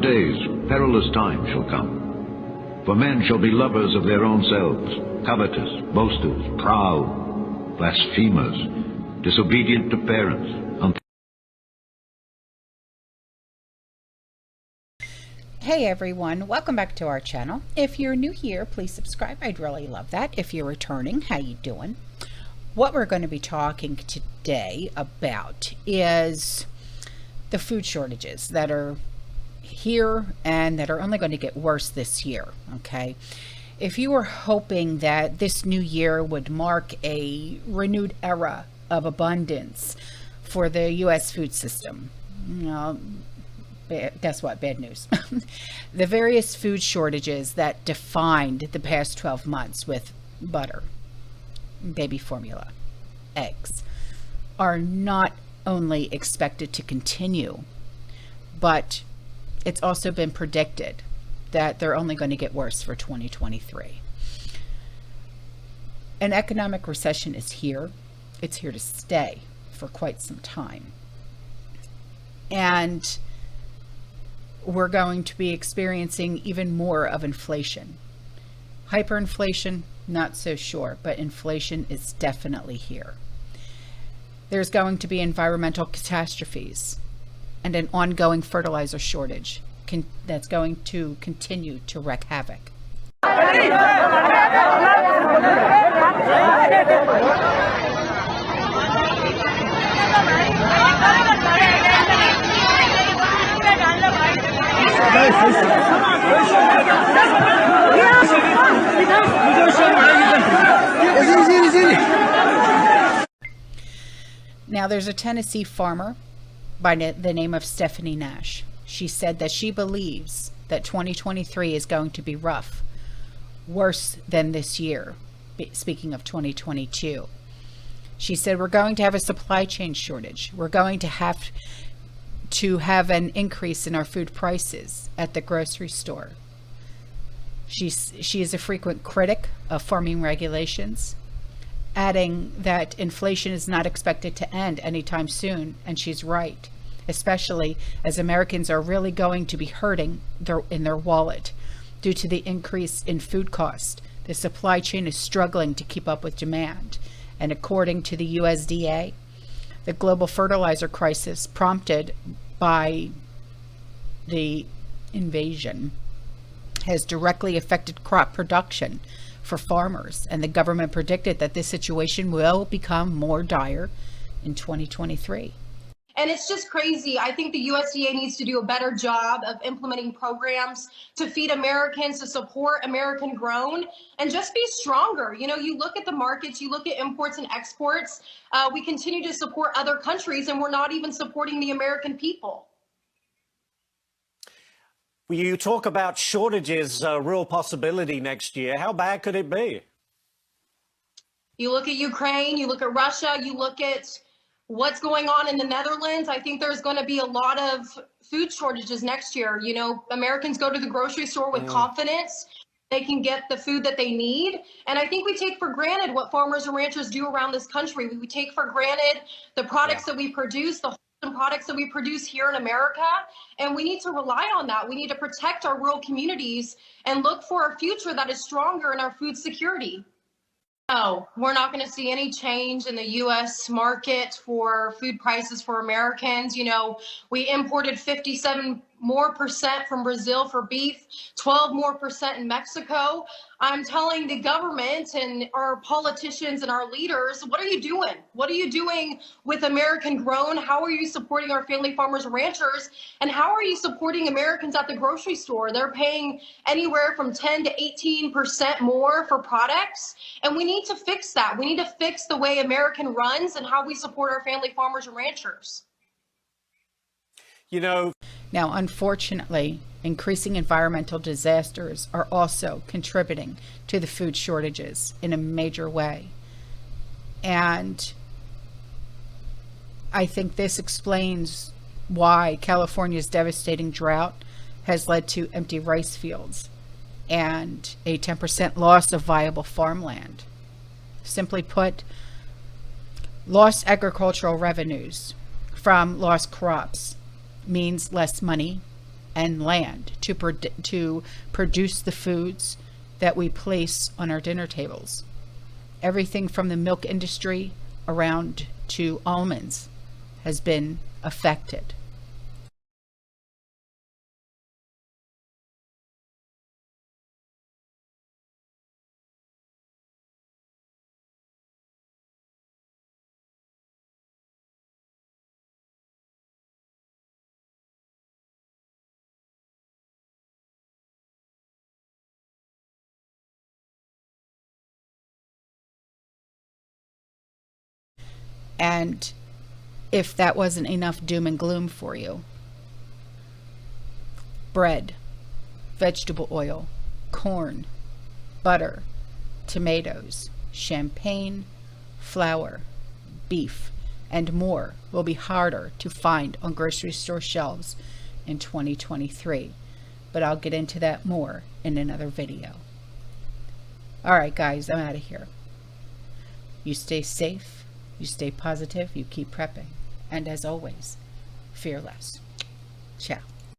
days perilous times shall come. For men shall be lovers of their own selves, covetous, boasters, proud, blasphemers, disobedient to parents, Hey everyone, welcome back to our channel. If you're new here, please subscribe. I'd really love that. If you're returning, how you doing? What we're going to be talking today about is the food shortages that are here and that are only going to get worse this year, okay? If you were hoping that this new year would mark a renewed era of abundance for the U.S. food system, guess what? Bad news. The various food shortages that defined the past 12 months with butter, baby formula, eggs, are not only expected to continue, but it's also been predicted that they're only going to get worse for 2023. An economic recession is here. It's here to stay for quite some time. And we're going to be experiencing even more of inflation. Hyperinflation, not so sure, but inflation is definitely here. There's going to be environmental catastrophes and an ongoing fertilizer shortage that's going to continue to wreak havoc. Now, there's a Tennessee farmer by the name of Stephanie Nash. She said that she believes that 2023 is going to be rough, worse than this year, speaking of 2022. She said, we're going to have a supply chain shortage. We're going to have an increase in our food prices at the grocery store. She is a frequent critic of farming regulations, adding that inflation is not expected to end anytime soon, and she's right, especially as Americans are really going to be hurting in their wallet due to the increase in food cost. The supply chain is struggling to keep up with demand, and according to the USDA, the global fertilizer crisis prompted by the invasion has directly affected crop production for farmers, and the government predicted that this situation will become more dire in 2023. And it's just crazy. I think the USDA needs to do a better job of implementing programs to feed Americans, to support American grown, and just be stronger. You know, you look at the markets, you look at imports and exports, we continue to support other countries, and we're not even supporting the American people. You talk about shortages, a real possibility next year. How bad could it be? You look at Ukraine, you look at Russia, you look at what's going on in the Netherlands. I think there's going to be a lot of food shortages next year. You know, Americans go to the grocery store with confidence. They can get the food that they need. And I think we take for granted what farmers and ranchers do around this country. We take for granted the products that we produce, the wholesome products that we produce here in America. And we need to rely on that. We need to protect our rural communities and look for a future that is stronger in our food security. No, we're not going to see any change in the U.S. market for food prices for Americans. You know, we imported 57% more from Brazil for beef, 12% more in Mexico. I'm telling the government and our politicians and our leaders, what are you doing? What are you doing with American grown? How are you supporting our family farmers and ranchers? And how are you supporting Americans at the grocery store? They're paying anywhere from 10 to 18% more for products. And we need to fix that. We need to fix the way American runs and how we support our family farmers and ranchers. You know, now, unfortunately, increasing environmental disasters are also contributing to the food shortages in a major way. And I think this explains why California's devastating drought has led to empty rice fields and a 10% loss of viable farmland. Simply put, lost agricultural revenues from lost crops means less money and land to produce the foods that we place on our dinner tables. Everything from the milk industry around to almonds has been affected. And if that wasn't enough doom and gloom for you, bread, vegetable oil, corn, butter, tomatoes, champagne, flour, beef, and more will be harder to find on grocery store shelves in 2023. But I'll get into that more in another video. All right, guys, I'm out of here. You stay safe, you stay positive, you keep prepping, and as always, fearless. Ciao.